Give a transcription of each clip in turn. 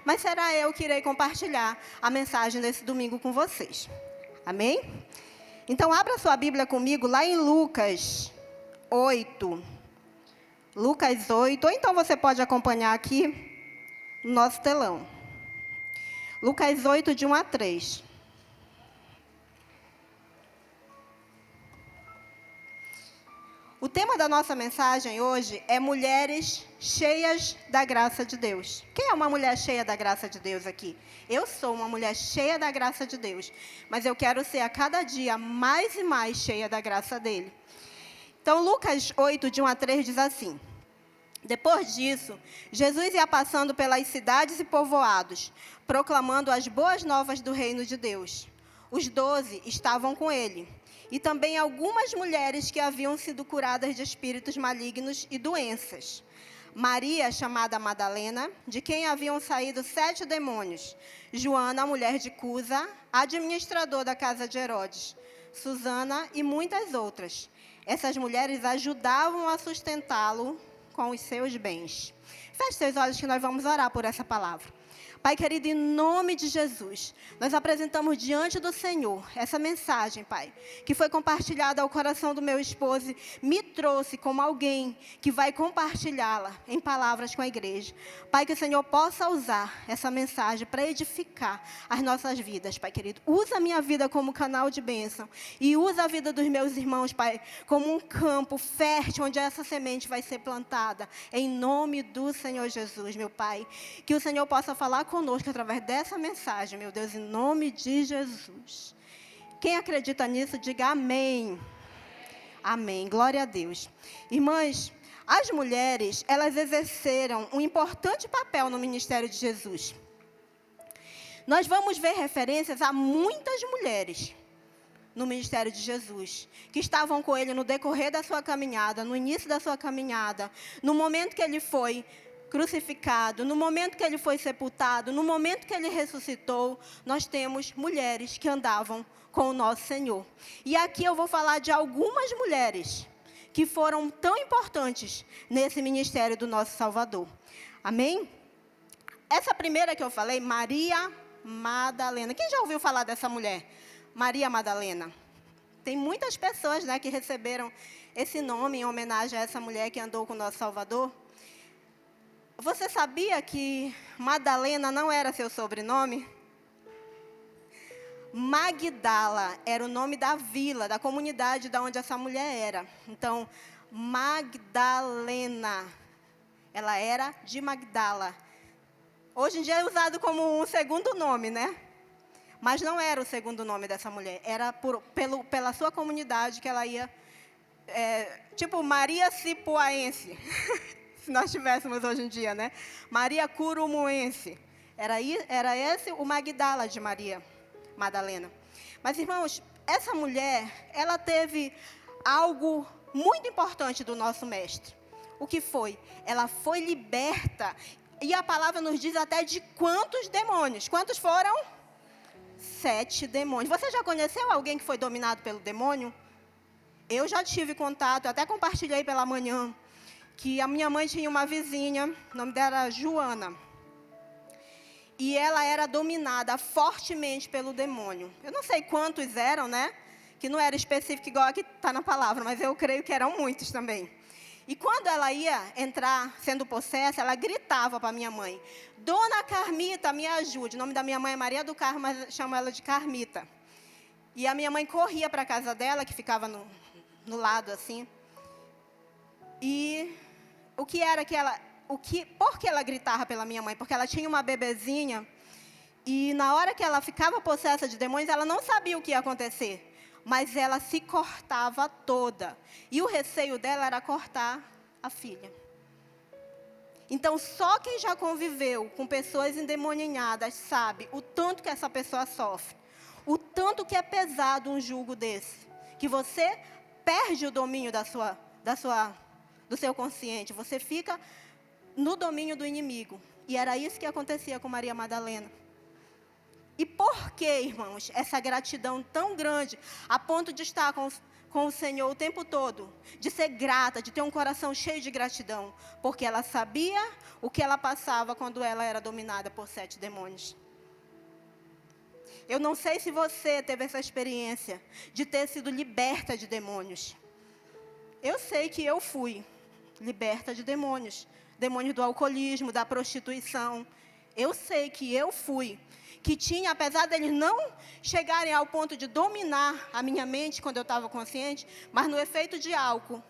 mas será eu que irei compartilhar a mensagem desse domingo com vocês. Amém? Então, abra sua Bíblia comigo lá em Lucas 8. Lucas 8, ou então você pode acompanhar aqui no nosso telão. Lucas 8, de 1 a 3. O tema da nossa mensagem hoje é mulheres cheias da graça de Deus. Quem é uma mulher cheia da graça de Deus aqui? Eu sou uma mulher cheia da graça de Deus, mas eu quero ser a cada dia mais e mais cheia da graça dele. Então, Lucas 8, de 1 a 3 diz assim: Depois disso, Jesus ia passando pelas cidades e povoados, proclamando as boas novas do reino de Deus. Os 12 estavam com ele, e também algumas mulheres que haviam sido curadas de espíritos malignos e doenças. Maria, chamada Madalena, de quem haviam saído 7 demônios. Joana, mulher de Cusa, administrador da casa de Herodes. Susana e muitas outras. Essas mulheres ajudavam a sustentá-lo com os seus bens. Feche seus olhos que nós vamos orar por essa palavra. Pai querido, em nome de Jesus, nós apresentamos diante do Senhor essa mensagem, Pai, que foi compartilhada ao coração do meu esposo, me trouxe como alguém que vai compartilhá-la em palavras com a igreja. Pai, que o Senhor possa usar essa mensagem para edificar as nossas vidas, Pai querido. Usa a minha vida como canal de bênção e usa a vida dos meus irmãos, Pai, como um campo fértil onde essa semente vai ser plantada. Em nome do Senhor Jesus, meu Pai, que o Senhor possa falar conosco através dessa mensagem, meu Deus, em nome de Jesus. Quem acredita nisso, diga amém. Amém, glória a Deus. Irmãs, as mulheres, elas exerceram um importante papel no ministério de Jesus. Nós vamos ver referências a muitas mulheres no ministério de Jesus, que estavam com ele no decorrer da sua caminhada, no início da sua caminhada, no momento que ele foi crucificado, no momento que ele foi sepultado, no momento que ele ressuscitou, nós temos mulheres que andavam com o nosso Senhor. E aqui eu vou falar de algumas mulheres que foram tão importantes nesse ministério do nosso Salvador. Amém? Essa primeira que eu falei, Maria Madalena. Quem já ouviu falar dessa mulher? Maria Madalena. Tem muitas pessoas, né, que receberam esse nome em homenagem a essa mulher que andou com o nosso Salvador. Você sabia que Madalena não era seu sobrenome? Magdala era o nome da vila, da comunidade de onde essa mulher era. Então, Magdalena, ela era de Magdala. Hoje em dia é usado como um segundo nome, né? Mas não era o segundo nome dessa mulher. Era pela sua comunidade que ela ia, tipo Maria Cipuaense. Se nós tivéssemos hoje em dia, né? Maria Curumuense. Era esse o Magdala de Maria Madalena. Mas, irmãos, essa mulher, ela teve algo muito importante do nosso mestre. O que foi? Ela foi liberta. E a palavra nos diz até de quantos demônios. Quantos foram? 7 demônios. Você já conheceu alguém que foi dominado pelo demônio? Eu já tive contato, até compartilhei pela manhã, que a minha mãe tinha uma vizinha, o nome dela era Joana. E ela era dominada fortemente pelo demônio. Eu não sei quantos eram, né? Que não era específico igual aqui está na palavra, mas eu creio que eram muitos também. E quando ela ia entrar sendo possessa, ela gritava para minha mãe: Dona Carmita, me ajude. O nome da minha mãe é Maria do Carmo, mas chamo ela de Carmita. E a minha mãe corria para a casa dela, que ficava no lado assim. E por que ela gritava pela minha mãe? Porque ela tinha uma bebezinha e na hora que ela ficava possessa de demônios, ela não sabia o que ia acontecer. Mas ela se cortava toda. E o receio dela era cortar a filha. Então, só quem já conviveu com pessoas endemoniadas sabe o tanto que essa pessoa sofre. O tanto que é pesado um jugo desse. Que você perde o domínio do seu consciente. Você fica no domínio do inimigo. E era isso que acontecia com Maria Madalena. E por que, irmãos, essa gratidão tão grande, a ponto de estar com com o Senhor o tempo todo, de ser grata, de ter um coração cheio de gratidão, porque ela sabia o que ela passava quando ela era dominada por 7 demônios. Eu não sei se você teve essa experiência de ter sido liberta de demônios. Eu sei que eu fui liberta de demônios. Demônios do alcoolismo, da prostituição. Eu sei que eu fui. Que tinha, apesar deles não chegarem ao ponto de dominar a minha mente quando eu estava consciente, mas no efeito de álcool,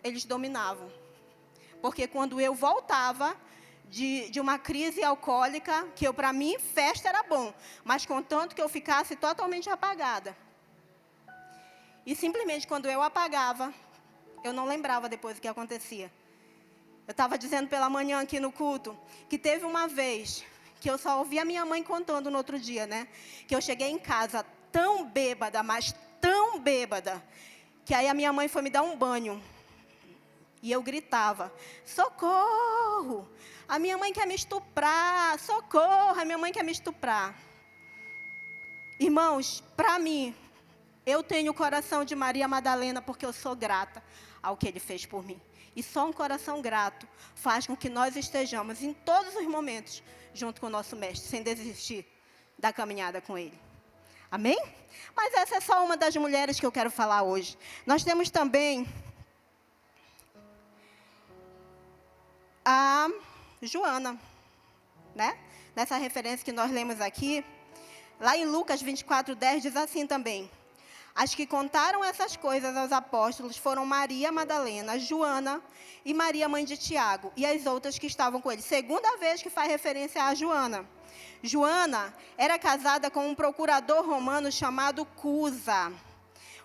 eles dominavam. Porque quando eu voltava de uma crise alcoólica, que para mim festa era bom, mas contanto que eu ficasse totalmente apagada. E simplesmente quando eu apagava, eu não lembrava depois o que acontecia. Eu estava dizendo pela manhã aqui no culto, que teve uma vez que eu só ouvi a minha mãe contando no outro dia, né? Que eu cheguei em casa tão bêbada, mas tão bêbada, que aí a minha mãe foi me dar um banho. E eu gritava, socorro! A minha mãe quer me estuprar, socorro! A minha mãe quer me estuprar. Irmãos, para mim, eu tenho o coração de Maria Madalena porque eu sou grata ao que Ele fez por mim. E só um coração grato faz com que nós estejamos em todos os momentos junto com o nosso Mestre, sem desistir da caminhada com Ele. Amém? Mas essa é só uma das mulheres que eu quero falar hoje. Nós temos também a Joana, né? Nessa referência que nós lemos aqui, lá em Lucas 24:10 diz assim também: as que contaram essas coisas aos apóstolos foram Maria Madalena, Joana e Maria, mãe de Tiago, e as outras que estavam com ele. Segunda vez que faz referência a Joana. Joana era casada com um procurador romano chamado Cusa,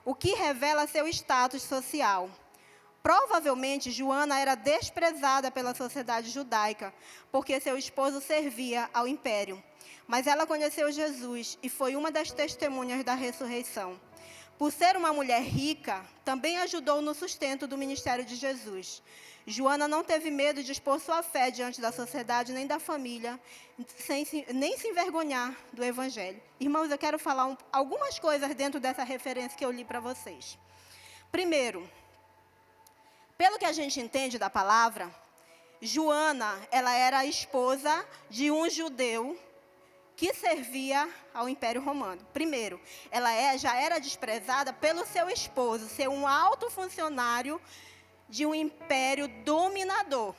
o que revela seu status social. Provavelmente, Joana era desprezada pela sociedade judaica, porque seu esposo servia ao império. Mas ela conheceu Jesus e foi uma das testemunhas da ressurreição. Por ser uma mulher rica, também ajudou no sustento do ministério de Jesus. Joana não teve medo de expor sua fé diante da sociedade nem da família, nem se envergonhar do Evangelho. Irmãos, eu quero falar algumas coisas dentro dessa referência que eu li para vocês. Primeiro, pelo que a gente entende da palavra, Joana, ela era a esposa de um judeu que servia ao Império Romano. Primeiro, ela já era desprezada pelo seu esposo, ser um alto funcionário de um império dominador.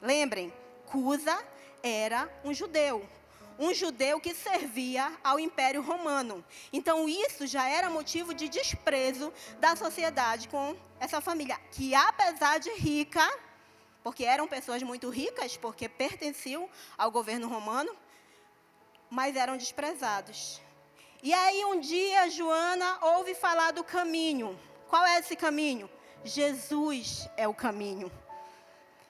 Lembrem, Cusa era um judeu que servia ao Império Romano. Então, isso já era motivo de desprezo da sociedade com essa família, que apesar de rica, porque eram pessoas muito ricas, porque pertenciam ao governo romano, mas eram desprezados. E aí, um dia, Joana ouve falar do caminho. Qual é esse caminho? Jesus é o caminho.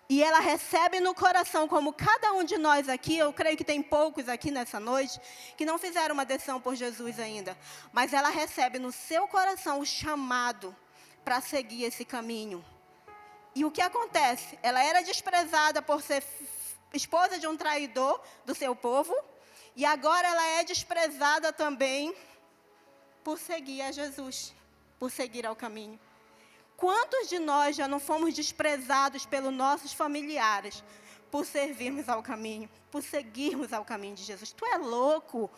E ela recebe no coração, como cada um de nós aqui, eu creio que tem poucos aqui nessa noite, que não fizeram uma decisão por Jesus ainda. Mas ela recebe no seu coração o chamado para seguir esse caminho. E o que acontece? Ela era desprezada por ser esposa de um traidor do seu povo. E agora ela é desprezada também por seguir a Jesus, por seguir ao caminho. Quantos de nós já não fomos desprezados pelos nossos familiares por servirmos ao caminho, por seguirmos ao caminho de Jesus? Tu é louco?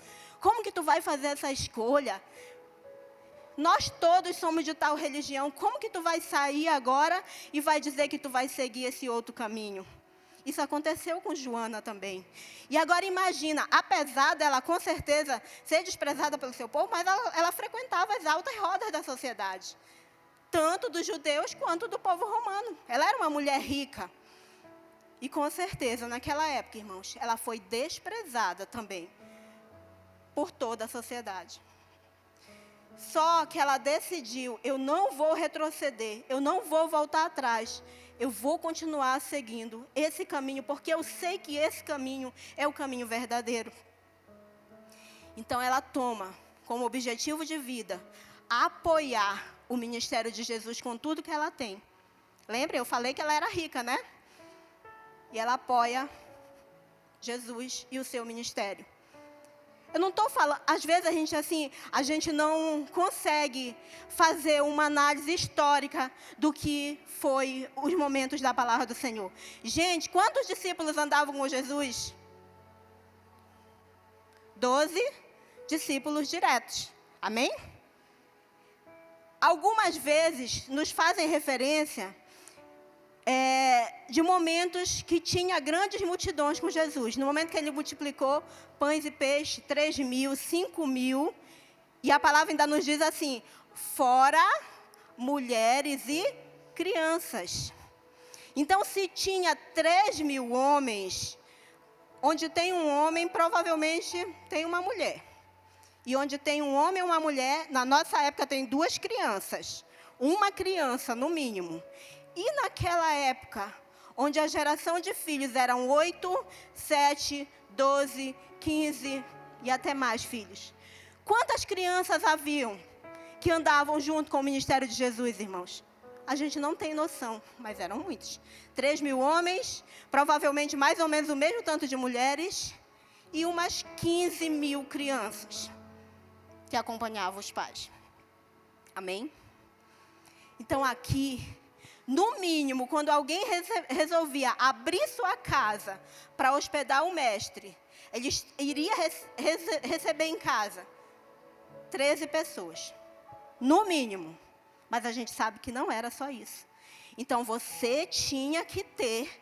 Como que tu vai fazer essa escolha? Nós todos somos de tal religião. Como que tu vai sair agora e vai dizer que tu vai seguir esse outro caminho? Isso aconteceu com Joana também. E agora imagina, apesar dela com certeza ser desprezada pelo seu povo, mas ela frequentava as altas rodas da sociedade. Tanto dos judeus quanto do povo romano. Ela era uma mulher rica. E com certeza, naquela época, irmãos, ela foi desprezada também por toda a sociedade. Só que ela decidiu, eu não vou retroceder, eu não vou voltar atrás. Eu vou continuar seguindo esse caminho, porque eu sei que esse caminho é o caminho verdadeiro. Então, ela toma como objetivo de vida apoiar o ministério de Jesus com tudo que ela tem. Lembra? Eu falei que ela era rica, né? E ela apoia Jesus e o seu ministério. Eu não estou falando, às vezes a gente não consegue fazer uma análise histórica do que foi os momentos da palavra do Senhor. Gente, quantos discípulos andavam com Jesus? 12 discípulos diretos. Amém? Algumas vezes nos fazem referência de momentos que tinha grandes multidões com Jesus. No momento que ele multiplicou pães e peixes, 3.000, 5.000, e a palavra ainda nos diz assim, fora mulheres e crianças. Então, se tinha 3.000 homens, onde tem um homem, provavelmente tem uma mulher. E onde tem um homem e uma mulher, na nossa época tem 2 crianças. Uma criança, no mínimo. E naquela época, onde a geração de filhos eram 8, 7, 12, 15 e até mais filhos. Quantas crianças haviam que andavam junto com o ministério de Jesus, irmãos? A gente não tem noção, mas eram muitos. 3.000 homens, provavelmente mais ou menos o mesmo tanto de mulheres, e umas 15.000 crianças que acompanhavam os pais. Amém? Então aqui, no mínimo, quando alguém resolvia abrir sua casa para hospedar o mestre, ele iria receber em casa 13 pessoas, no mínimo. Mas a gente sabe que não era só isso. Então, você tinha que ter,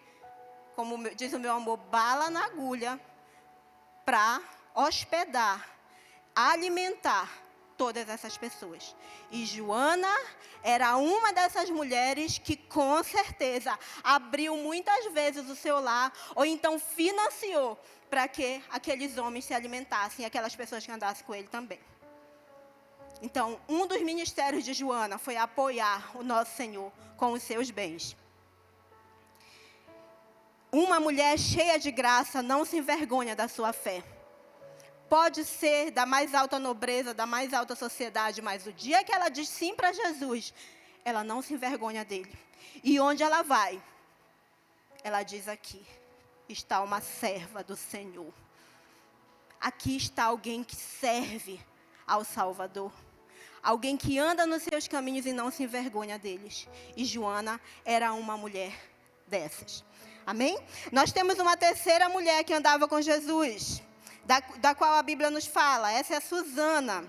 como diz o meu amor, bala na agulha, para hospedar, alimentar todas essas pessoas. E Joana era uma dessas mulheres que, com certeza, abriu muitas vezes o seu lar, ou então financiou para que aqueles homens se alimentassem, e aquelas pessoas que andassem com ele também. Então, um dos ministérios de Joana foi apoiar o nosso Senhor com os seus bens. Uma mulher cheia de graça não se envergonha da sua fé. Pode ser da mais alta nobreza, da mais alta sociedade, mas o dia que ela diz sim para Jesus, ela não se envergonha dele. E onde ela vai? Ela diz aqui, está uma serva do Senhor. Aqui está alguém que serve ao Salvador. Alguém que anda nos seus caminhos e não se envergonha deles. E Joana era uma mulher dessas. Amém? Nós temos uma terceira mulher que andava com Jesus, da qual a Bíblia nos fala. Essa é a Susana.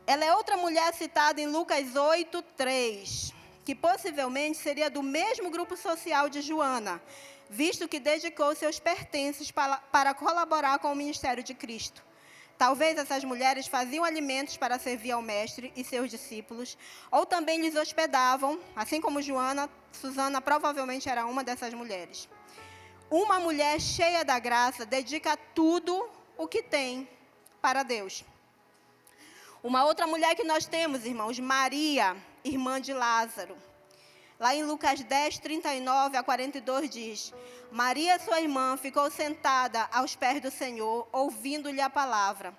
Ela é outra mulher citada em Lucas 8:3, que possivelmente seria do mesmo grupo social de Joana, visto que dedicou seus pertences para colaborar com o ministério de Cristo. Talvez essas mulheres faziam alimentos para servir ao mestre e seus discípulos, ou também lhes hospedavam, assim como Joana. Susana provavelmente era uma dessas mulheres. Uma mulher cheia da graça dedica tudo o que tem para Deus. Uma outra mulher que nós temos, irmãos, Maria, irmã de Lázaro. Lá em Lucas 10:39-42 diz, Maria, sua irmã, ficou sentada aos pés do Senhor, ouvindo-lhe a palavra.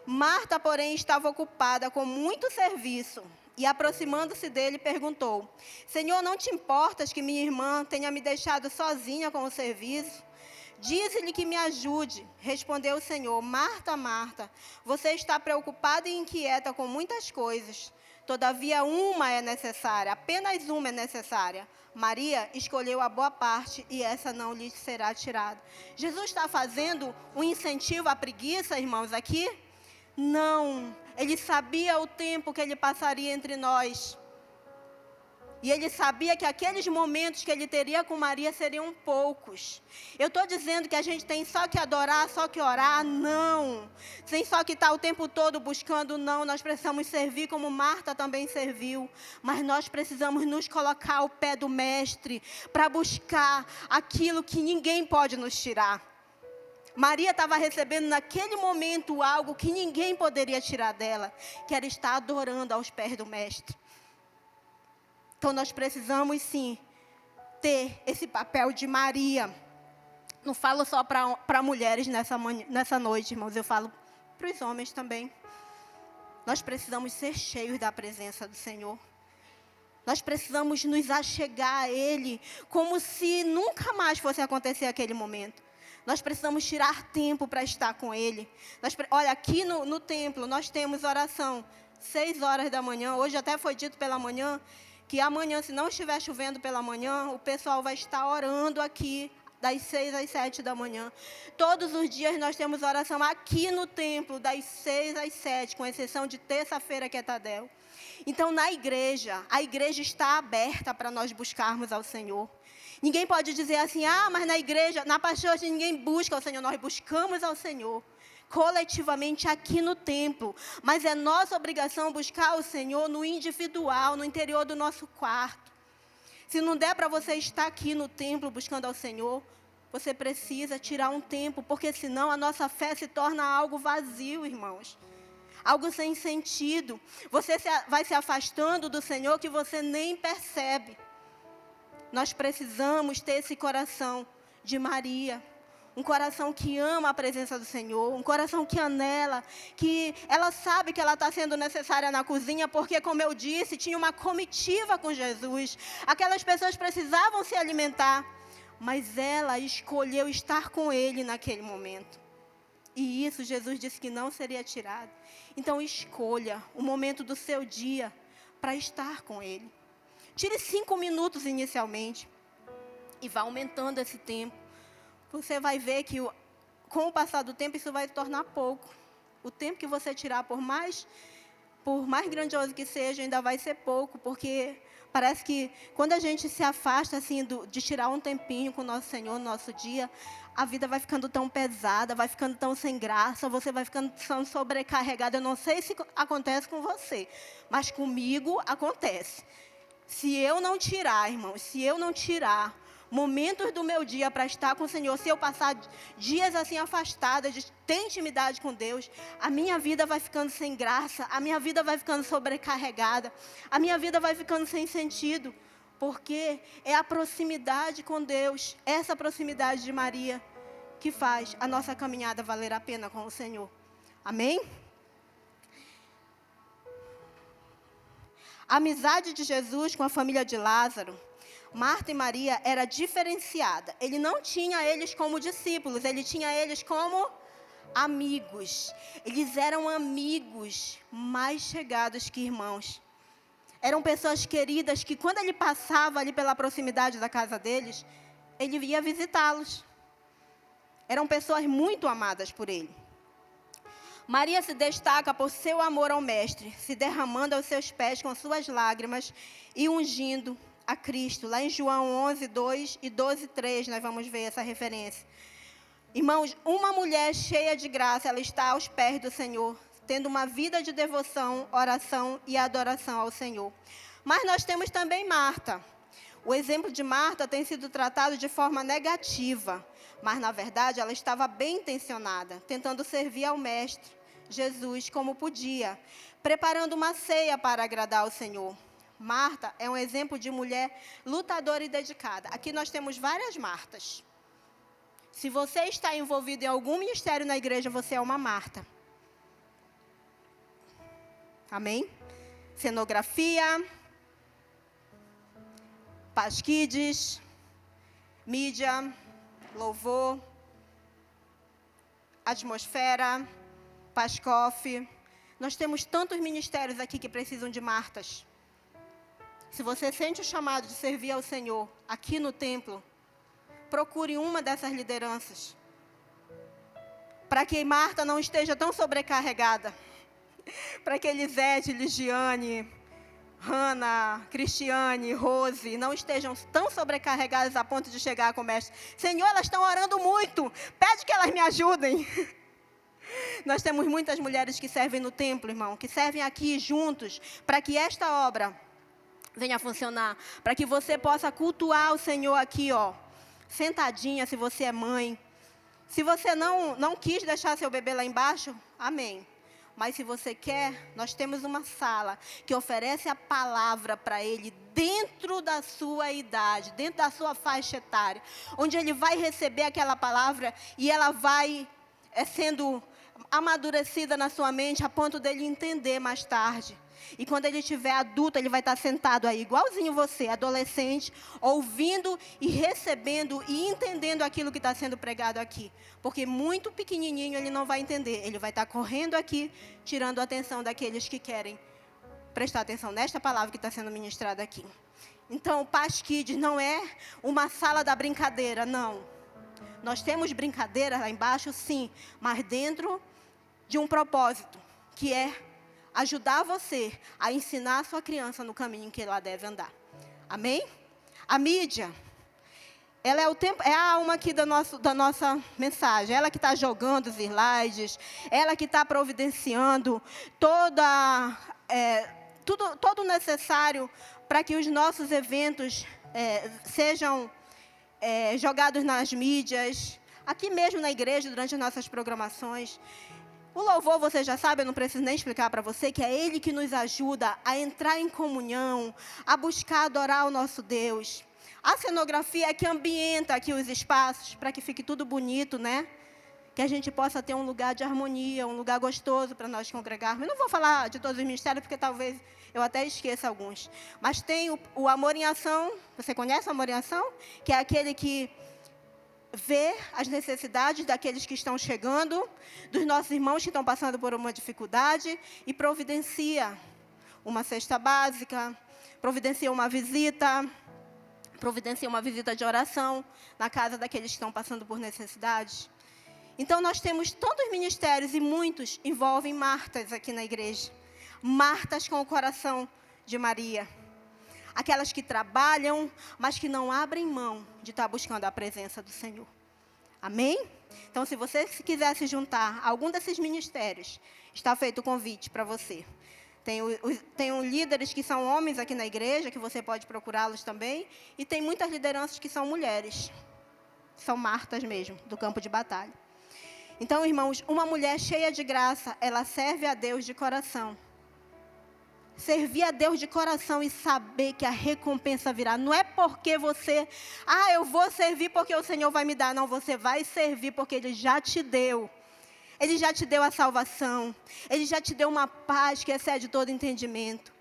Marta, porém, estava ocupada com muito serviço, e aproximando-se dele, perguntou, Senhor, não te importas que minha irmã tenha me deixado sozinha com o serviço? Dize-lhe que me ajude. Respondeu o Senhor, Marta, Marta, você está preocupada e inquieta com muitas coisas. Todavia, uma é necessária, apenas uma é necessária. Maria escolheu a boa parte e essa não lhe será tirada. Jesus está fazendo um incentivo à preguiça, irmãos, aqui? Não. Ele sabia o tempo que ele passaria entre nós. E ele sabia que aqueles momentos que ele teria com Maria seriam poucos. Eu estou dizendo que a gente tem só que adorar, só que orar? Não. Tem só que estar o tempo todo buscando? Não. Nós precisamos servir como Marta também serviu. Mas nós precisamos nos colocar ao pé do Mestre para buscar aquilo que ninguém pode nos tirar. Maria estava recebendo naquele momento algo que ninguém poderia tirar dela, que era estar adorando aos pés do Mestre. Então, nós precisamos, sim, ter esse papel de Maria. Não falo só para mulheres nessa noite, irmãos. Eu falo para os homens também. Nós precisamos ser cheios da presença do Senhor. Nós precisamos nos achegar a Ele como se nunca mais fosse acontecer aquele momento. Nós precisamos tirar tempo para estar com Ele. Olha, aqui no templo nós temos oração 6 horas da manhã. Hoje até foi dito pela manhã que amanhã, se não estiver chovendo pela manhã, o pessoal vai estar orando aqui das 6 às 7 da manhã. Todos os dias nós temos oração aqui no templo, das 6 às 7, com exceção de terça-feira, que é Tadel. Então, a igreja está aberta para nós buscarmos ao Senhor. Ninguém pode dizer assim, mas na igreja, na pastoral, ninguém busca ao Senhor. Nós buscamos ao Senhor, coletivamente aqui no templo. Mas é nossa obrigação buscar o Senhor no individual, no interior do nosso quarto. Se não der para você estar aqui no templo buscando ao Senhor, você precisa tirar um tempo, porque senão a nossa fé se torna algo vazio, irmãos. Algo sem sentido. Você vai se afastando do Senhor que você nem percebe. Nós precisamos ter esse coração de Maria. Um coração que ama a presença do Senhor. Um coração que anela. Que ela sabe que ela está sendo necessária na cozinha. Porque, como eu disse, tinha uma comitiva com Jesus. Aquelas pessoas precisavam se alimentar. Mas ela escolheu estar com Ele naquele momento. E isso Jesus disse que não seria tirado. Então escolha o momento do seu dia para estar com Ele. Tire 5 minutos inicialmente e vá aumentando esse tempo. Você vai ver que com o passar do tempo isso vai se tornar pouco. O tempo que você tirar, por mais grandioso que seja, ainda vai ser pouco, porque parece que quando a gente se afasta assim, de tirar um tempinho com o nosso Senhor no nosso dia, a vida vai ficando tão pesada, vai ficando tão sem graça, você vai ficando tão sobrecarregada. Eu não sei se acontece com você, mas comigo acontece. Se eu não tirar, irmãos, momentos do meu dia para estar com o Senhor, se eu passar dias assim afastada, de ter intimidade com Deus, a minha vida vai ficando sem graça, a minha vida vai ficando sobrecarregada, a minha vida vai ficando sem sentido, porque é a proximidade com Deus, essa proximidade de Maria, que faz a nossa caminhada valer a pena com o Senhor. Amém? A amizade de Jesus com a família de Lázaro, Marta e Maria, era diferenciada. Ele não tinha eles como discípulos, ele tinha eles como amigos. Eles eram amigos mais chegados que irmãos. Eram pessoas queridas que, quando ele passava ali pela proximidade da casa deles, ele ia visitá-los. Eram pessoas muito amadas por ele. Maria se destaca por seu amor ao Mestre, se derramando aos seus pés com suas lágrimas e ungindo a Cristo. Lá em João 11, 2 e 12, 3, nós vamos ver essa referência. Irmãos, uma mulher cheia de graça, ela está aos pés do Senhor, tendo uma vida de devoção, oração e adoração ao Senhor. Mas nós temos também Marta. O exemplo de Marta tem sido tratado de forma negativa, mas, na verdade, ela estava bem intencionada, tentando servir ao Mestre Jesus como podia, preparando uma ceia para agradar ao Senhor. Marta é um exemplo de mulher lutadora e dedicada. Aqui nós temos várias Martas. Se você está envolvido em algum ministério na igreja, você é uma Marta. Amém? Cenografia, Paz Kids, mídia, louvor, atmosfera, Paz Coffee. Nós temos tantos ministérios aqui que precisam de Martas. Se você sente o chamado de servir ao Senhor aqui no templo, procure uma dessas lideranças, para que Marta não esteja tão sobrecarregada, para que Elisete, Ligiane, Hannah, Cristiane, Rose não estejam tão sobrecarregadas a ponto de chegar com o Mestre. Senhor, elas estão orando muito, pede que elas me ajudem. Nós temos muitas mulheres que servem no templo, irmão, que servem aqui juntos, para que esta obra venha a funcionar, para que você possa cultuar o Senhor aqui, sentadinha, se você é mãe. Se você não quis deixar seu bebê lá embaixo, amém. Mas se você quer, nós temos uma sala que oferece a palavra para ele dentro da sua idade, dentro da sua faixa etária, onde ele vai receber aquela palavra e ela vai sendo amadurecida na sua mente a ponto dele entender mais tarde E quando ele estiver adulto, ele vai estar sentado aí, igualzinho você, adolescente, ouvindo e recebendo e entendendo aquilo que está sendo pregado aqui. Porque muito pequenininho ele não vai entender. Ele vai estar correndo aqui, tirando a atenção daqueles que querem prestar atenção nesta palavra que está sendo ministrada aqui. Então, o Paz Kids não é uma sala da brincadeira, não. Nós temos brincadeira lá embaixo, sim, mas dentro de um propósito, que é ajudar você a ensinar a sua criança no caminho que ela deve andar. Amém? A mídia, ela é a alma aqui da nossa mensagem. Ela que está jogando os slides, ela que está providenciando todo o necessário para que os nossos eventos sejam jogados nas mídias, aqui mesmo na igreja, durante as nossas programações. O louvor, você já sabe, eu não preciso nem explicar para você, que é ele que nos ajuda a entrar em comunhão, a buscar adorar o nosso Deus. A cenografia é que ambienta aqui os espaços, para que fique tudo bonito, né? Que a gente possa ter um lugar de harmonia, um lugar gostoso para nós congregarmos. Eu não vou falar de todos os ministérios, porque talvez eu até esqueça alguns. Mas tem o Amor em Ação. Você conhece o Amor em Ação? Que é aquele que vê as necessidades daqueles que estão chegando, dos nossos irmãos que estão passando por uma dificuldade e providencia uma cesta básica, providencia uma visita de oração na casa daqueles que estão passando por necessidades. Então, nós temos tantos ministérios e muitos envolvem Martas aqui na igreja. Martas com o coração de Maria. Aquelas que trabalham, mas que não abrem mão de estar buscando a presença do Senhor. Amém? Então, se você quiser se juntar a algum desses ministérios, está feito o convite para você. Tem líderes que são homens aqui na igreja, que você pode procurá-los também. E tem muitas lideranças que são mulheres. São Martas mesmo, do campo de batalha. Então, irmãos, uma mulher cheia de graça, ela serve a Deus de coração. Servir a Deus de coração e saber que a recompensa virá. Não é porque você, eu vou servir porque o Senhor vai me dar. Não, você vai servir porque Ele já te deu. Ele já te deu a salvação. Ele já te deu uma paz que excede todo entendimento.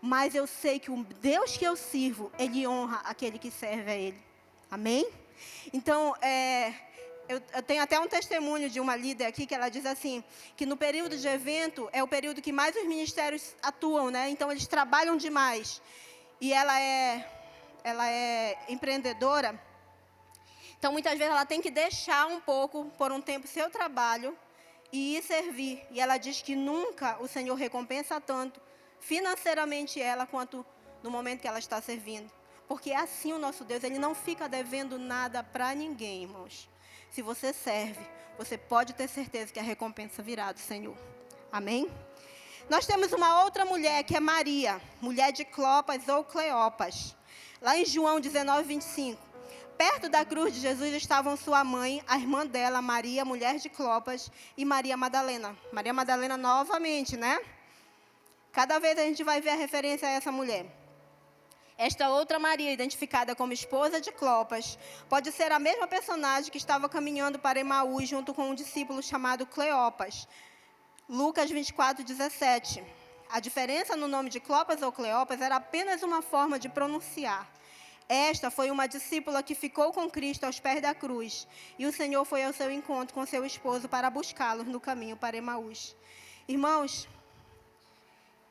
Mas eu sei que o Deus que eu sirvo, Ele honra aquele que serve a Ele. Amém? Então, eu tenho até um testemunho de uma líder aqui, que ela diz assim, que no período de evento, é o período que mais os ministérios atuam, né? Então, eles trabalham demais. E ela é empreendedora. Então, muitas vezes, ela tem que deixar um pouco, por um tempo, seu trabalho e ir servir. E ela diz que nunca o Senhor recompensa tanto, financeiramente ela, quanto no momento que ela está servindo. Porque assim o nosso Deus, Ele não fica devendo nada para ninguém, irmãos. Se você serve, você pode ter certeza que a recompensa virá do Senhor. Amém? Nós temos uma outra mulher, que é Maria, mulher de Clopas ou Cleopas. Lá em João 19, 25. Perto da cruz de Jesus estavam sua mãe, a irmã dela, Maria, mulher de Clopas, e Maria Madalena. Maria Madalena novamente, né? Cada vez a gente vai ver a referência a essa mulher. Esta outra Maria, identificada como esposa de Clopas, pode ser a mesma personagem que estava caminhando para Emaús junto com um discípulo chamado Cleopas. Lucas 24, 17. A diferença no nome de Clopas ou Cleopas era apenas uma forma de pronunciar. Esta foi uma discípula que ficou com Cristo aos pés da cruz, e o Senhor foi ao seu encontro com seu esposo para buscá-los no caminho para Emaús. Irmãos,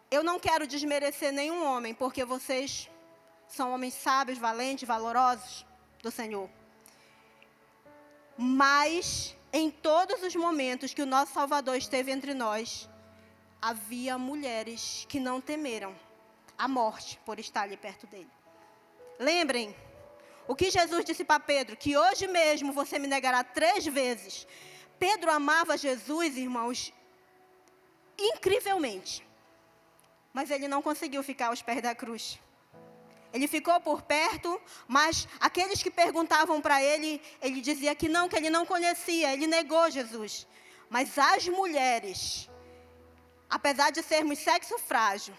eu não quero desmerecer nenhum homem, porque vocês são homens sábios, valentes, valorosos do Senhor. Mas, em todos os momentos que o nosso Salvador esteve entre nós, havia mulheres que não temeram a morte por estar ali perto dele. Lembrem o que Jesus disse para Pedro, que hoje mesmo você me negará 3 vezes. Pedro amava Jesus, irmãos, incrivelmente. Mas ele não conseguiu ficar aos pés da cruz. Ele ficou por perto, mas aqueles que perguntavam para ele, ele dizia que ele não conhecia, ele negou Jesus. Mas as mulheres, apesar de sermos sexo frágil,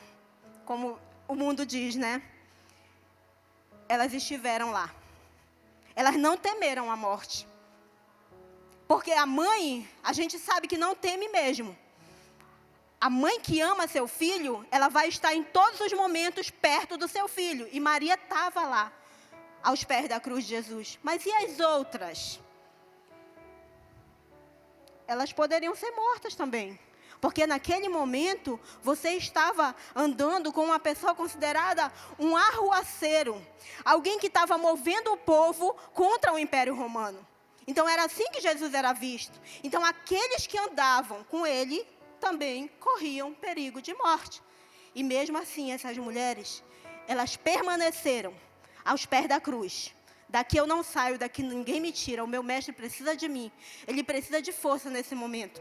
como o mundo diz, né? Elas estiveram lá. Elas não temeram a morte. Porque a mãe, a gente sabe que não teme mesmo. A mãe que ama seu filho, ela vai estar em todos os momentos perto do seu filho. E Maria estava lá, aos pés da cruz de Jesus. Mas e as outras? Elas poderiam ser mortas também. Porque naquele momento, você estava andando com uma pessoa considerada um arruaceiro. Alguém que estava movendo o povo contra o Império Romano. Então, era assim que Jesus era visto. Então, aqueles que andavam com ele também corriam perigo de morte. E mesmo assim, essas mulheres, elas permaneceram aos pés da cruz. Daqui eu não saio, daqui ninguém me tira. O meu mestre precisa de mim. Ele precisa de força nesse momento.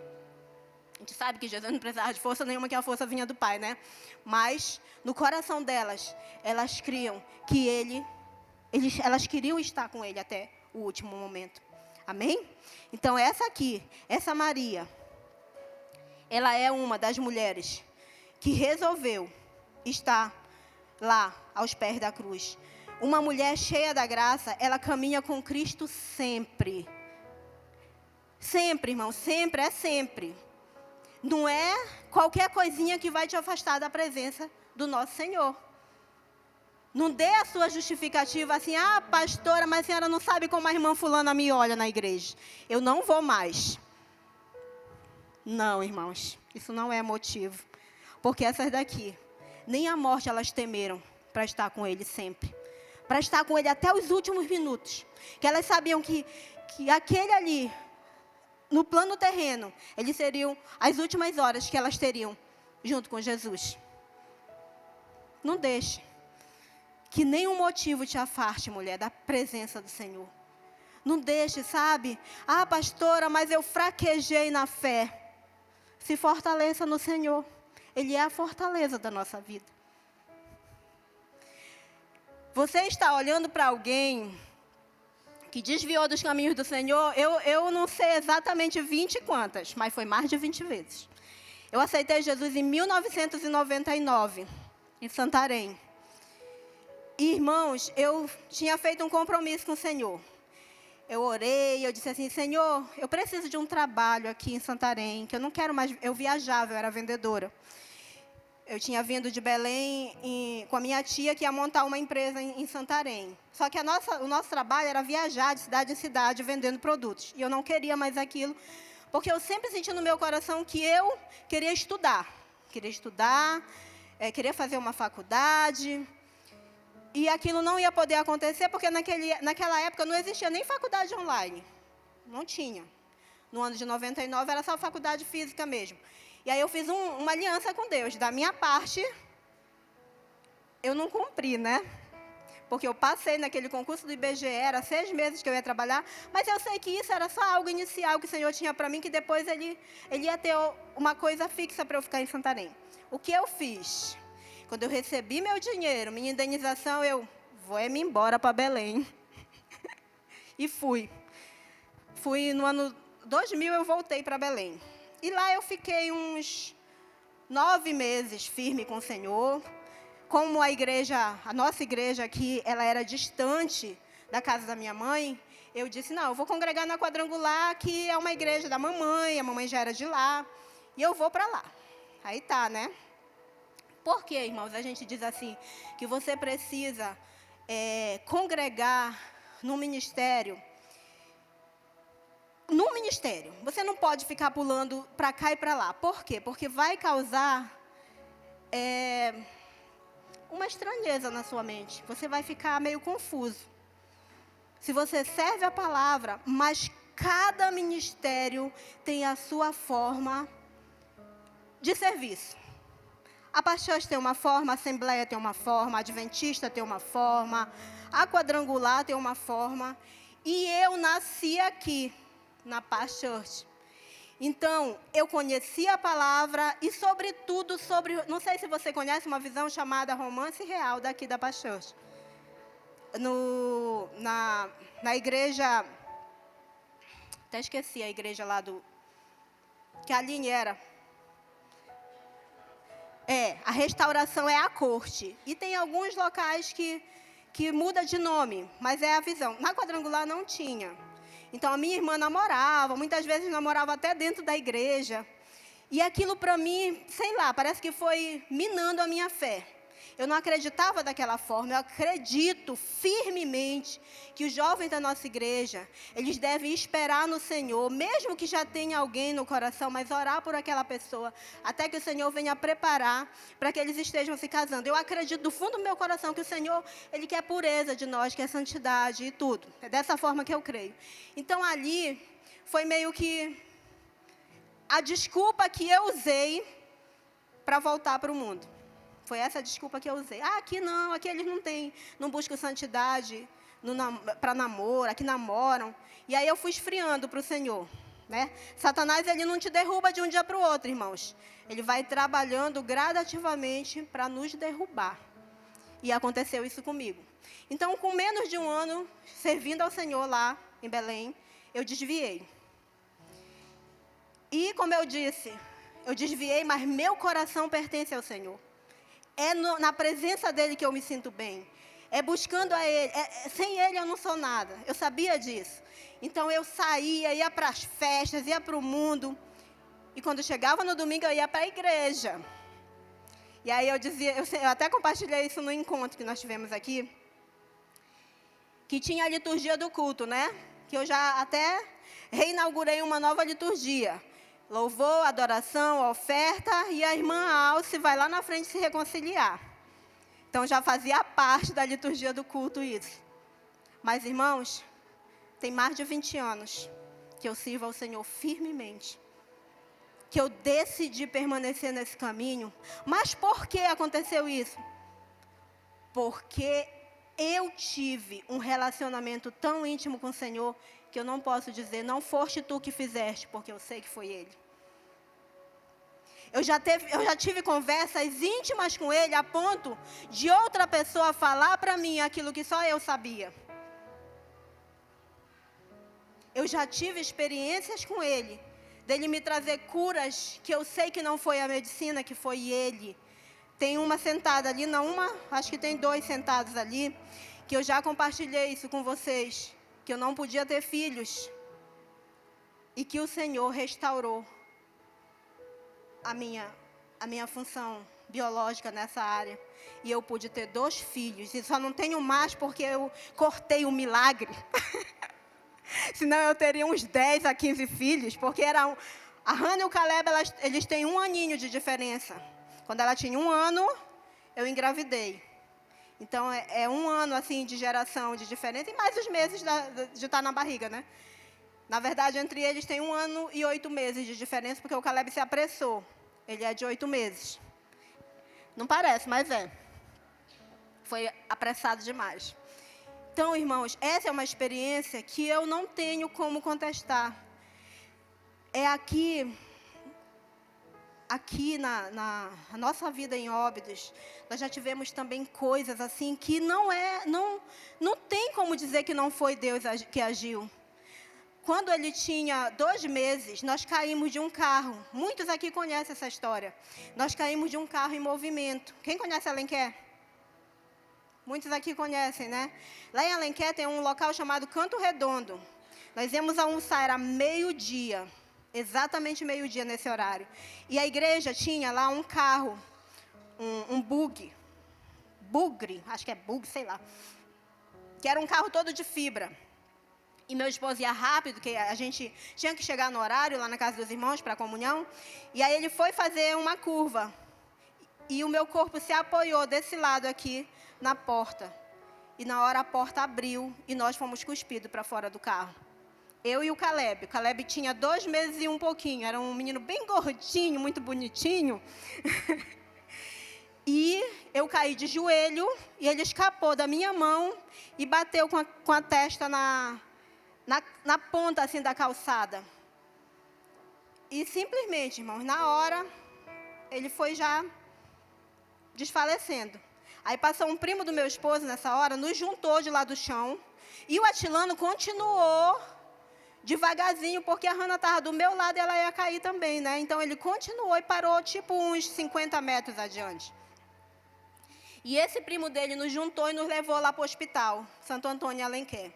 A gente sabe que Jesus não precisava de força nenhuma, que a força vinha do Pai, né? Mas, no coração delas, elas criam que elas queriam estar com ele até o último momento. Amém? Então, essa Maria, ela é uma das mulheres que resolveu estar lá, aos pés da cruz. Uma mulher cheia da graça, ela caminha com Cristo sempre. Sempre, irmão, sempre é sempre. Não é qualquer coisinha que vai te afastar da presença do nosso Senhor. Não dê a sua justificativa assim, pastora, mas a senhora não sabe como a irmã fulana me olha na igreja. Eu não vou mais. Não, irmãos, isso não é motivo. Porque essas daqui, nem a morte elas temeram para estar com ele sempre. Para estar com ele até os últimos minutos. Que elas sabiam que aquele ali, no plano terreno, eles seriam as últimas horas que elas teriam junto com Jesus. Não deixe que nenhum motivo te afaste, mulher, da presença do Senhor. Não deixe, sabe? Pastora, mas eu fraquejei na fé. Se fortaleça no Senhor. Ele é a fortaleza da nossa vida. Você está olhando para alguém que desviou dos caminhos do Senhor, eu não sei exatamente 20 e quantas, mas foi mais de 20 vezes. Eu aceitei Jesus em 1999, em Santarém. E, irmãos, eu tinha feito um compromisso com o Senhor. Eu orei, eu disse assim, Senhor, eu preciso de um trabalho aqui em Santarém, que eu não quero mais, eu viajava, eu era vendedora. Eu tinha vindo de Belém com a minha tia, que ia montar uma empresa em Santarém. Só que o nosso trabalho era viajar de cidade em cidade, vendendo produtos. E eu não queria mais aquilo, porque eu sempre senti no meu coração que eu queria estudar. Queria fazer uma faculdade. E aquilo não ia poder acontecer, porque naquela época não existia nem faculdade online. Não tinha. No ano de 99 era só faculdade física mesmo. E aí eu fiz uma aliança com Deus. Da minha parte, eu não cumpri, né? Porque eu passei naquele concurso do IBGE, era 6 meses que eu ia trabalhar, mas eu sei que isso era só algo inicial que o Senhor tinha para mim, que depois ele ia ter uma coisa fixa para eu ficar em Santarém. O que eu fiz? Quando eu recebi meu dinheiro, minha indenização, eu vou me embora para Belém. E fui. No ano 2000, eu voltei para Belém. E lá eu fiquei uns 9 meses firme com o Senhor. Como a nossa igreja aqui, ela era distante da casa da minha mãe, eu disse, não, eu vou congregar na Quadrangular, que é uma igreja da mamãe, a mamãe já era de lá, e eu vou para lá. Aí tá, né? Por que, irmãos, a gente diz assim, que você precisa congregar no ministério? No ministério, você não pode ficar pulando para cá e para lá. Por quê? Porque vai causar uma estranheza na sua mente. Você vai ficar meio confuso. Se você serve a palavra, mas cada ministério tem a sua forma de serviço. A Pastores tem uma forma, a Assembleia tem uma forma, a Adventista tem uma forma, a Quadrangular tem uma forma. E eu nasci aqui, na Paz Church. Então, eu conheci a palavra e, sobretudo, não sei se você conhece uma visão chamada Romance Real daqui da Paz Church. Na igreja, até esqueci a igreja lá que a Aline era. A restauração é a corte. E tem alguns locais que muda de nome, mas é a visão. Na Quadrangular não tinha. Então, a minha irmã namorava, muitas vezes namorava até dentro da igreja. E aquilo para mim, sei lá, parece que foi minando a minha fé. Eu não acreditava daquela forma. Eu acredito firmemente que os jovens da nossa igreja, eles devem esperar no Senhor, mesmo que já tenha alguém no coração, mas orar por aquela pessoa, até que o Senhor venha preparar para que eles estejam se casando. Eu acredito do fundo do meu coração que o Senhor, Ele quer pureza de nós, quer santidade e tudo. É dessa forma que eu creio. Então ali, foi meio que a desculpa que eu usei para voltar para o mundo. Foi essa a desculpa que eu usei. Aqui não, aqui eles não buscam santidade para namoro, aqui namoram. E aí eu fui esfriando para o Senhor. Né? Satanás, ele não te derruba de um dia para o outro, irmãos. Ele vai trabalhando gradativamente para nos derrubar. E aconteceu isso comigo. Então, com menos de um ano, servindo ao Senhor lá em Belém, eu desviei. E, como eu disse, eu desviei, mas meu coração pertence ao Senhor. É na presença dEle que eu me sinto bem. É buscando a Ele. Sem Ele eu não sou nada. Eu sabia disso. Então eu saía, ia para as festas, ia para o mundo. E quando chegava no domingo eu ia para a igreja. E aí eu dizia, eu até compartilhei isso no encontro que nós tivemos aqui. Que tinha a liturgia do culto, né? Que eu já até reinaugurei uma nova liturgia. Louvor, adoração, oferta, e a irmã Alce vai lá na frente se reconciliar. Então, já fazia parte da liturgia do culto isso. Mas, irmãos, tem mais de 20 anos que eu sirvo ao Senhor firmemente. Que eu decidi permanecer nesse caminho. Mas por que aconteceu isso? Porque eu tive um relacionamento tão íntimo com o Senhor que eu não posso dizer, não foste tu que fizeste, porque eu sei que foi Ele. Eu já tive conversas íntimas com Ele a ponto de outra pessoa falar para mim aquilo que só eu sabia. Eu já tive experiências com Ele, dele me trazer curas que eu sei que não foi a medicina, que foi Ele. Tem uma sentada ali, acho que tem 2 sentados ali, que eu já compartilhei isso com vocês, que eu não podia ter filhos, e que o Senhor restaurou a minha função biológica nessa área, e eu pude ter 2 filhos, e só não tenho mais porque eu cortei o milagre, senão eu teria uns 10 a 15 filhos, porque a Hannah e o Caleb, eles têm 1 aninho de diferença. Quando ela tinha 1 ano, eu engravidei. Então, é 1 ano, assim, de geração de diferença, e mais os meses de estar na barriga, né? Na verdade, entre eles tem 1 ano e 8 meses de diferença, porque o Caleb se apressou. Ele é de 8 meses. Não parece, mas é. Foi apressado demais. Então, irmãos, essa é uma experiência que eu não tenho como contestar. É aqui na nossa vida em Óbidos, nós já tivemos também coisas assim que não tem como dizer que não foi Deus que agiu. Quando ele tinha 2 meses, nós caímos de um carro. Muitos aqui conhecem essa história. Nós caímos de um carro em movimento. Quem conhece Alenquer? Muitos aqui conhecem, né? Lá em Alenquer tem um local chamado Canto Redondo. Nós íamos almoçar, era meio-dia. Exatamente meio-dia nesse horário. E a igreja tinha lá um carro, um bugre, acho que é bugre, sei lá. Que era um carro todo de fibra. E meu esposo ia rápido, porque a gente tinha que chegar no horário lá na casa dos irmãos para a comunhão. E aí ele foi fazer uma curva. E o meu corpo se apoiou desse lado aqui na porta. E na hora a porta abriu e nós fomos cuspidos para fora do carro. Eu e o Caleb. O Caleb tinha 2 meses e um pouquinho. Era um menino bem gordinho, muito bonitinho. E eu caí de joelho e ele escapou da minha mão e bateu com a testa na ponta assim da calçada. E simplesmente, irmãos, na hora, ele foi já desfalecendo. Aí passou um primo do meu esposo nessa hora, nos juntou de lá do chão. E o Atilano continuou devagarzinho, porque a Hannah estava do meu lado e ela ia cair também, né? Então, ele continuou e parou, tipo, uns 50 metros adiante. E esse primo dele nos juntou e nos levou lá para o hospital, Santo Antônio Alenquer.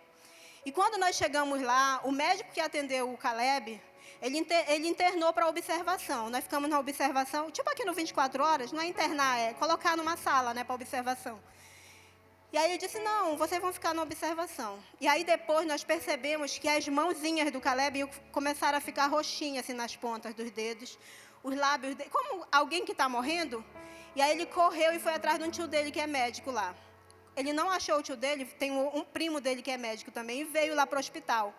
E quando nós chegamos lá, o médico que atendeu o Caleb Ele internou para observação. Nós ficamos na observação, tipo aqui no 24 horas, não é internar, é colocar numa sala, né, para observação. E aí eu disse, não, vocês vão ficar na observação. E aí depois nós percebemos que as mãozinhas do Caleb começaram a ficar roxinhas assim nas pontas dos dedos, os lábios dele, como alguém que está morrendo. E aí ele correu e foi atrás de um tio dele que é médico lá. Ele não achou o tio dele, tem um primo dele que é médico também, e veio lá para o hospital.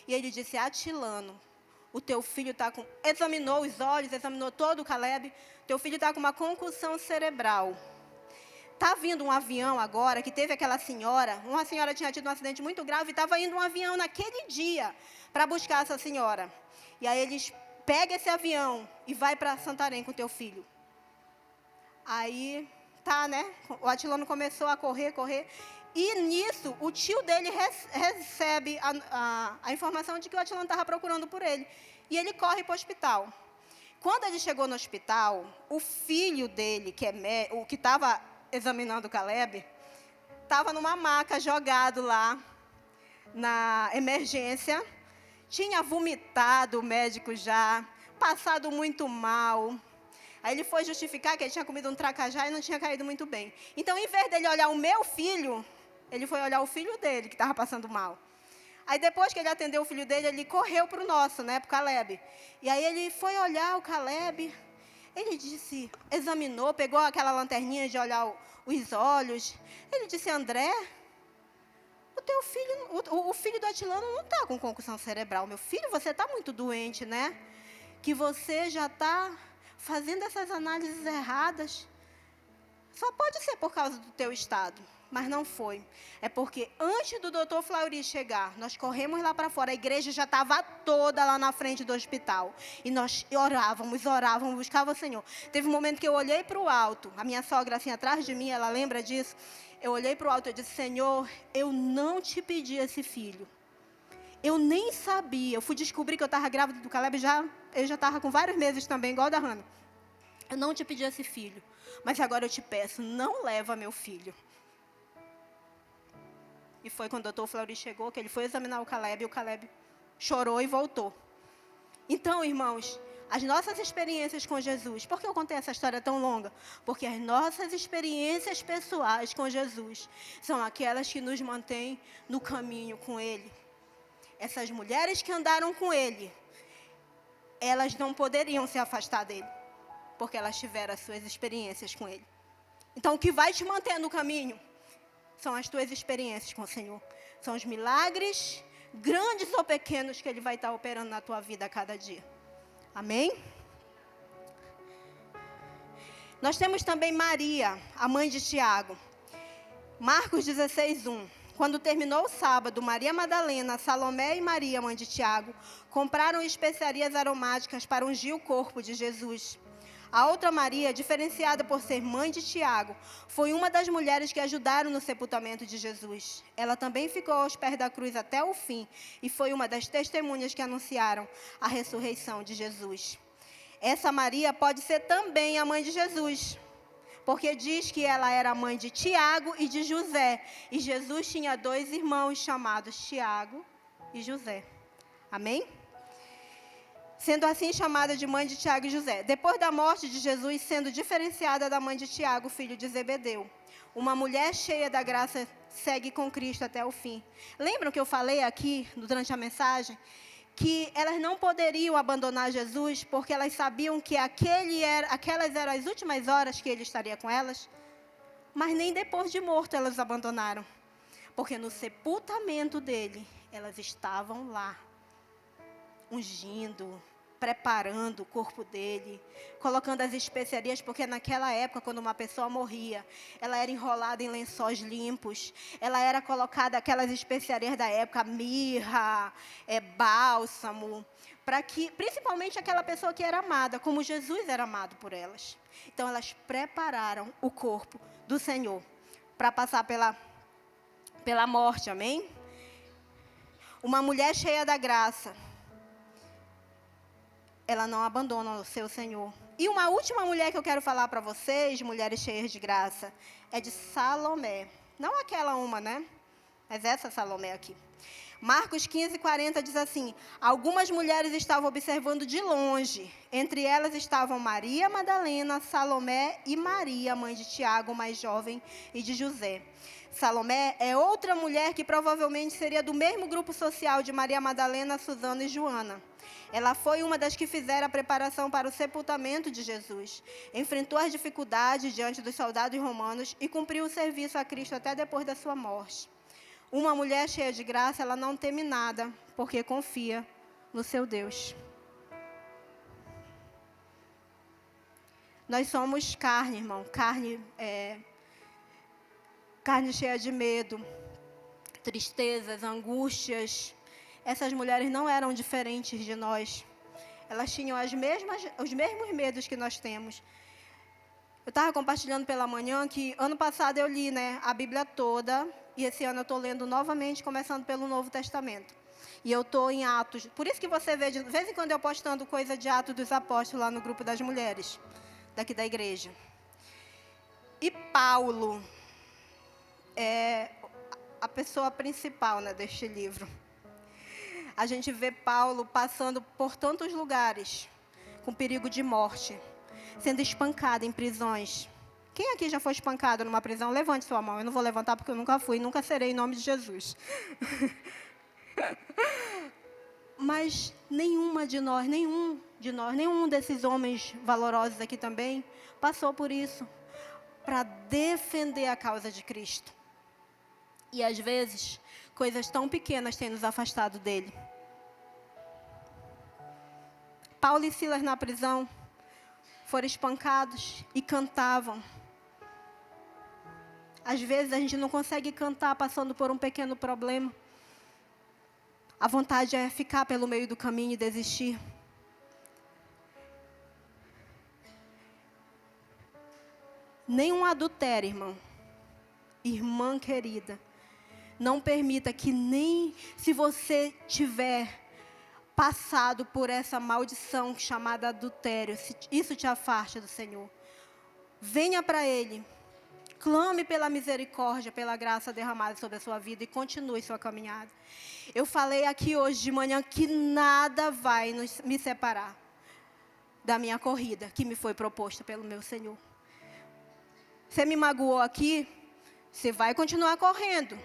E ele disse, Atilano, o teu filho está com... Examinou os olhos, examinou todo o Caleb, teu filho está com uma concussão cerebral. Está vindo um avião agora, que teve aquela senhora, uma senhora tinha tido um acidente muito grave, e estava indo um avião naquele dia para buscar essa senhora. E aí eles pegam esse avião e vai para Santarém com o teu filho. Aí, tá, né? O Atilano começou a correr. E nisso, o tio dele recebe a informação de que o Atilano estava procurando por ele. E ele corre para o hospital. Quando ele chegou no hospital, o filho dele, o que estava examinando o Caleb, estava numa maca jogado lá na emergência, tinha vomitado o médico já, passado muito mal. Aí ele foi justificar que ele tinha comido um tracajá e não tinha caído muito bem. Então, em vez dele olhar o meu filho, ele foi olhar o filho dele, que estava passando mal. Aí, depois que ele atendeu o filho dele, ele correu para o nosso, né, para o Caleb. E aí ele foi olhar o Caleb. Ele disse, examinou, pegou aquela lanterninha de olhar os olhos. Ele disse, André, o teu filho, o filho do Atilano não está com concussão cerebral. Meu filho, você está muito doente, né? Que você já está fazendo essas análises erradas. Só pode ser por causa do teu estado. Mas não foi. É porque antes do doutor Fleury chegar, nós corremos lá para fora. A igreja já estava toda lá na frente do hospital. E nós orávamos, buscava o Senhor. Teve um momento que eu olhei para o alto. A minha sogra assim atrás de mim, ela lembra disso. Eu olhei para o alto e disse, Senhor, eu não te pedi esse filho. Eu nem sabia. Eu fui descobrir que eu estava grávida do Caleb. Eu já estava com vários meses também, igual a da Hannah. Eu não te pedi esse filho. Mas agora eu te peço, não leva meu filho. E foi quando o doutor Fleury chegou, que ele foi examinar o Caleb, e o Caleb chorou e voltou. Então, irmãos, as nossas experiências com Jesus, por que eu contei essa história tão longa? Porque as nossas experiências pessoais com Jesus são aquelas que nos mantêm no caminho com Ele. Essas mulheres que andaram com Ele, elas não poderiam se afastar dele, porque elas tiveram as suas experiências com Ele. Então, o que vai te manter no caminho são as tuas experiências com o Senhor. São os milagres, grandes ou pequenos, que Ele vai estar operando na tua vida a cada dia. Amém? Nós temos também Maria, a mãe de Tiago. Marcos 16:1. Quando terminou o sábado, Maria Madalena, Salomé e Maria, mãe de Tiago, compraram especiarias aromáticas para ungir o corpo de Jesus. A outra Maria, diferenciada por ser mãe de Tiago, foi uma das mulheres que ajudaram no sepultamento de Jesus. Ela também ficou aos pés da cruz até o fim e foi uma das testemunhas que anunciaram a ressurreição de Jesus. Essa Maria pode ser também a mãe de Jesus, porque diz que ela era mãe de Tiago e de José. E Jesus tinha 2 irmãos chamados Tiago e José. Amém? Sendo assim chamada de mãe de Tiago e José. Depois da morte de Jesus, sendo diferenciada da mãe de Tiago, filho de Zebedeu. Uma mulher cheia da graça segue com Cristo até o fim. Lembram que eu falei aqui, durante a mensagem, que elas não poderiam abandonar Jesus, porque elas sabiam que aquelas eram as últimas horas que ele estaria com elas? Mas nem depois de morto elas abandonaram. Porque no sepultamento dele, elas estavam lá, ungindo, preparando o corpo dele, colocando as especiarias, porque naquela época, quando uma pessoa morria, ela era enrolada em lençóis limpos, ela era colocada aquelas especiarias da época, mirra, bálsamo, para que, principalmente aquela pessoa que era amada, como Jesus era amado por elas. Então, elas prepararam o corpo do Senhor para passar pela morte, amém? Uma mulher cheia da graça, ela não abandona o seu Senhor. E uma última mulher que eu quero falar para vocês, mulheres cheias de graça, é de Salomé. Não aquela uma, né? Mas essa Salomé aqui. Marcos 15:40 diz assim: algumas mulheres estavam observando de longe. Entre elas estavam Maria Madalena, Salomé e Maria, mãe de Tiago, mais jovem, e de José. Salomé é outra mulher que provavelmente seria do mesmo grupo social de Maria Madalena, Susana e Joana. Ela foi uma das que fizeram a preparação para o sepultamento de Jesus. Enfrentou as dificuldades diante dos soldados romanos e cumpriu o serviço a Cristo até depois da sua morte. Uma mulher cheia de graça, ela não teme nada, porque confia no seu Deus. Nós somos carne, irmão. Carne cheia de medo, tristezas, angústias. Essas mulheres não eram diferentes de nós. Elas tinham os mesmos medos que nós temos. Eu estava compartilhando pela manhã que ano passado eu li, a Bíblia toda. E esse ano eu estou lendo novamente, começando pelo Novo Testamento. E eu estou em Atos. Por isso que você vê, de vez em quando eu postando coisa de Atos dos Apóstolos lá no grupo das mulheres, daqui da igreja. E Paulo é a pessoa principal, deste livro. A gente vê Paulo passando por tantos lugares, com perigo de morte, sendo espancado em prisões. Quem aqui já foi espancado numa prisão? Levante sua mão. Eu não vou levantar porque eu nunca fui, nunca serei em nome de Jesus. Mas nenhum desses homens valorosos aqui também passou por isso, para defender a causa de Cristo. E às vezes, coisas tão pequenas têm nos afastado dele. Paulo e Silas na prisão foram espancados e cantavam. Às vezes a gente não consegue cantar passando por um pequeno problema. A vontade é ficar pelo meio do caminho e desistir. Nenhum adultério, irmão. Irmã querida, não permita que nem se você tiver passado por essa maldição chamada adultério, se isso te afaste do Senhor. Venha para Ele. Clame pela misericórdia, pela graça derramada sobre a sua vida e continue sua caminhada. Eu falei aqui hoje de manhã que nada vai me separar da minha corrida que me foi proposta pelo meu Senhor. Você me magoou aqui, você vai continuar correndo.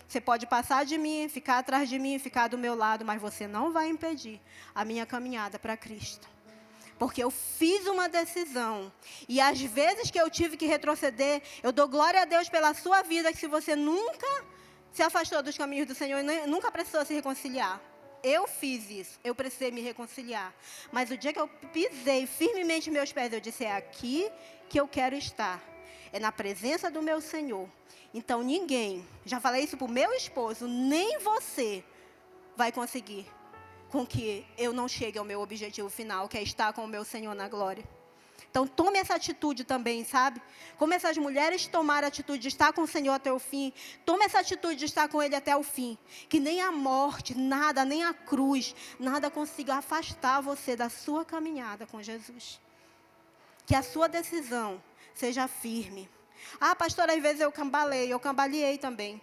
Você pode passar de mim, ficar atrás de mim, ficar do meu lado, mas você não vai impedir a minha caminhada para Cristo. Porque eu fiz uma decisão. E às vezes que eu tive que retroceder, eu dou glória a Deus pela sua vida, que se você nunca se afastou dos caminhos do Senhor e nunca precisou se reconciliar. Eu fiz isso, eu precisei me reconciliar. Mas o dia que eu pisei firmemente meus pés, eu disse, é aqui que eu quero estar. É na presença do meu Senhor. Então ninguém, já falei isso para o meu esposo, nem você vai conseguir com que eu não chegue ao meu objetivo final, que é estar com o meu Senhor na glória. Então tome essa atitude também, sabe? Como essas mulheres tomaram a atitude de estar com o Senhor até o fim, tome essa atitude de estar com Ele até o fim. Que nem a morte, nada, nem a cruz, nada consiga afastar você da sua caminhada com Jesus. Que a sua decisão seja firme. Ah, pastora, às vezes eu cambaleei também.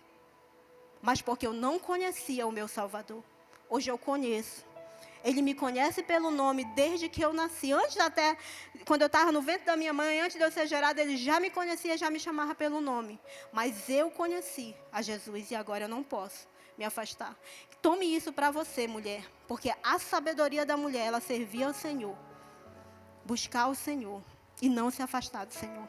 Mas porque eu não conhecia o meu Salvador. Hoje eu conheço. Ele me conhece pelo nome desde que eu nasci. Antes até, quando eu estava no ventre da minha mãe, antes de eu ser gerada, ele já me conhecia, já me chamava pelo nome. Mas eu conheci a Jesus e agora eu não posso me afastar. Tome isso para você, mulher. Porque a sabedoria da mulher, ela servia ao Senhor. Buscar o Senhor e não se afastar do Senhor.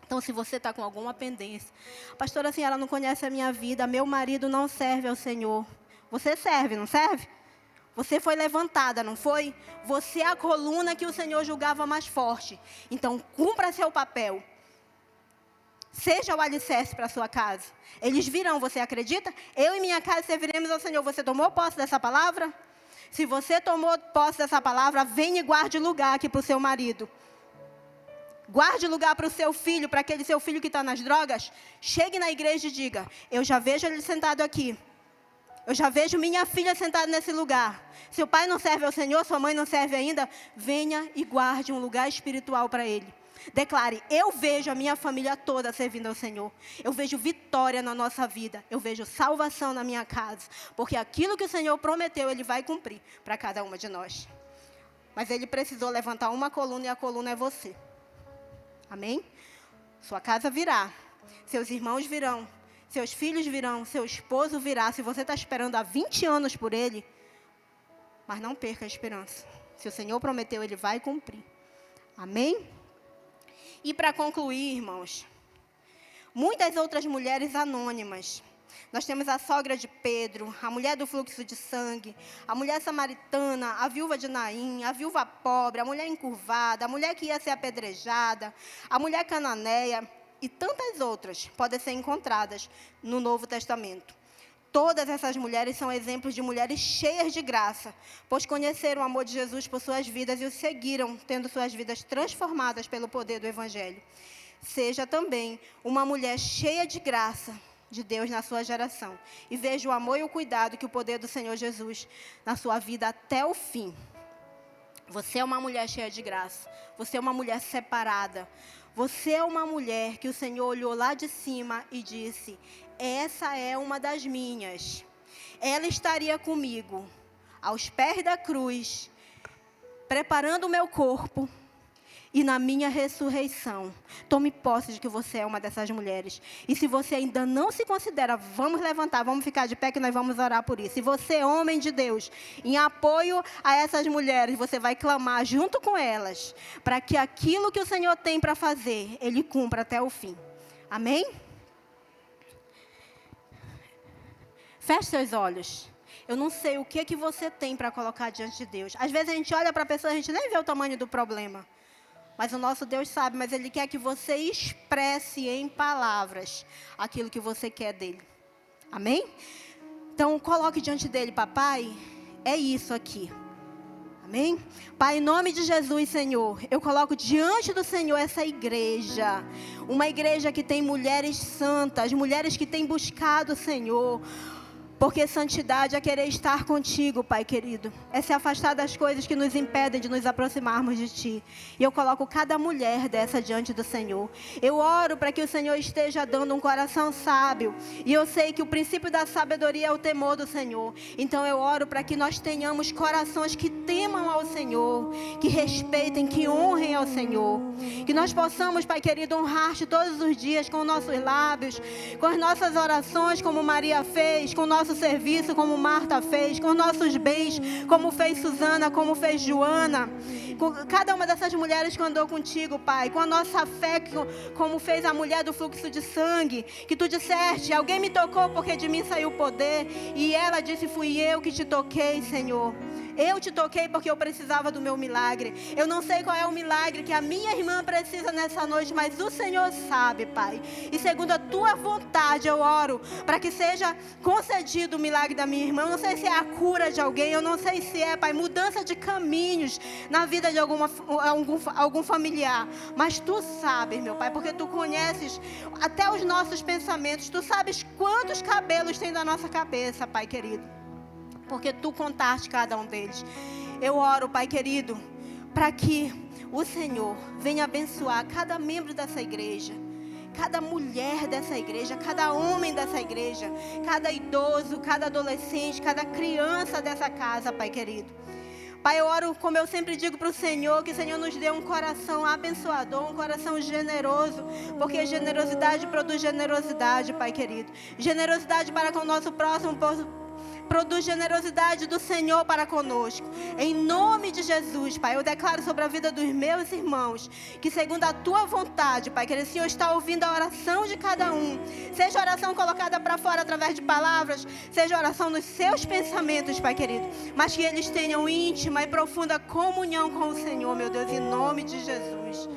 Então, se você está com alguma pendência, pastora, assim, ela não conhece a minha vida, meu marido não serve ao Senhor. Você serve, não serve? Você foi levantada, não foi? Você é a coluna que o Senhor julgava mais forte. Então, cumpra seu papel. Seja o alicerce para a sua casa. Eles virão, você acredita? Eu e minha casa serviremos ao Senhor. Você tomou posse dessa palavra? Se você tomou posse dessa palavra, venha e guarde lugar aqui para o seu marido. Guarde lugar para o seu filho, para aquele seu filho que está nas drogas. Chegue na igreja e diga, eu já vejo ele sentado aqui. Eu já vejo minha filha sentada nesse lugar. Seu pai não serve ao Senhor, sua mãe não serve ainda. Venha e guarde um lugar espiritual para ele. Declare: eu vejo a minha família toda servindo ao Senhor. Eu vejo vitória na nossa vida. Eu vejo salvação na minha casa. Porque aquilo que o Senhor prometeu, Ele vai cumprir para cada uma de nós. Mas Ele precisou levantar uma coluna e a coluna é você. Amém? Sua casa virá. Seus irmãos virão. Seus filhos virão. Seu esposo virá. Se você está esperando há 20 anos por ele, mas não perca a esperança. Se o Senhor prometeu, Ele vai cumprir. Amém? E para concluir, irmãos, muitas outras mulheres anônimas. Nós temos a sogra de Pedro, a mulher do fluxo de sangue, a mulher samaritana, a viúva de Naim, a viúva pobre, a mulher encurvada, a mulher que ia ser apedrejada, a mulher cananeia e tantas outras podem ser encontradas no Novo Testamento. Todas essas mulheres são exemplos de mulheres cheias de graça, pois conheceram o amor de Jesus por suas vidas e o seguiram, tendo suas vidas transformadas pelo poder do Evangelho. Seja também uma mulher cheia de graça de Deus na sua geração. E veja o amor e o cuidado que o poder do Senhor Jesus na sua vida até o fim. Você é uma mulher cheia de graça. Você é uma mulher separada. Você é uma mulher que o Senhor olhou lá de cima e disse: essa é uma das minhas. Ela estaria comigo aos pés da cruz, preparando o meu corpo. E na minha ressurreição, tome posse de que você é uma dessas mulheres. E se você ainda não se considera, vamos levantar, vamos ficar de pé que nós vamos orar por isso. Se você é homem de Deus, em apoio a essas mulheres, você vai clamar junto com elas, para que aquilo que o Senhor tem para fazer, Ele cumpra até o fim. Amém? Feche seus olhos. Eu não sei o que você tem para colocar diante de Deus. Às vezes a gente olha para a pessoa e a gente nem vê o tamanho do problema. Mas o nosso Deus sabe, mas Ele quer que você expresse em palavras aquilo que você quer dEle. Amém? Então, coloque diante dEle: papai, é isso aqui. Amém? Pai, em nome de Jesus, Senhor, eu coloco diante do Senhor essa igreja. Uma igreja que tem mulheres santas, mulheres que têm buscado o Senhor. Porque santidade é querer estar contigo, Pai querido. É se afastar das coisas que nos impedem de nos aproximarmos de Ti. E eu coloco cada mulher dessa diante do Senhor. Eu oro para que o Senhor esteja dando um coração sábio. E eu sei que o princípio da sabedoria é o temor do Senhor. Então eu oro para que nós tenhamos corações que temam ao Senhor. Que respeitem, que honrem ao Senhor. Que nós possamos, Pai querido, honrar-te todos os dias com nossos lábios. Com as nossas orações, como Maria fez. Com o nosso serviço, como Marta fez, com nossos bens, como fez Suzana, como fez Joana, com cada uma dessas mulheres que andou contigo, Pai, com a nossa fé, como fez a mulher do fluxo de sangue, que tu disseste: alguém me tocou porque de mim saiu o poder, e ela disse: fui eu que te toquei, Senhor. Eu te toquei porque eu precisava do meu milagre. Eu não sei qual é o milagre que a minha irmã precisa nessa noite, mas o Senhor sabe, Pai. E segundo a tua vontade, eu oro para que seja concedido o milagre da minha irmã. Eu não sei se é a cura de alguém, eu não sei se é, Pai, mudança de caminhos na vida de algum familiar. Mas tu sabes, meu Pai, porque tu conheces até os nossos pensamentos. Tu sabes quantos cabelos tem da nossa cabeça, Pai querido. Porque tu contaste cada um deles. Eu oro, Pai querido, para que o Senhor venha abençoar cada membro dessa igreja, cada mulher dessa igreja, cada homem dessa igreja, cada idoso, cada adolescente, cada criança dessa casa, Pai querido. Pai, eu oro, como eu sempre digo para o Senhor, que o Senhor nos dê um coração abençoador, um coração generoso, porque generosidade produz generosidade, Pai querido. Generosidade para com o nosso próximo produz generosidade do Senhor para conosco. Em nome de Jesus, Pai, eu declaro sobre a vida dos meus irmãos, que segundo a Tua vontade, Pai, que o Senhor está ouvindo a oração de cada um, seja oração colocada para fora através de palavras, seja oração nos seus pensamentos, Pai querido, mas que eles tenham íntima e profunda comunhão com o Senhor, meu Deus, em nome de Jesus.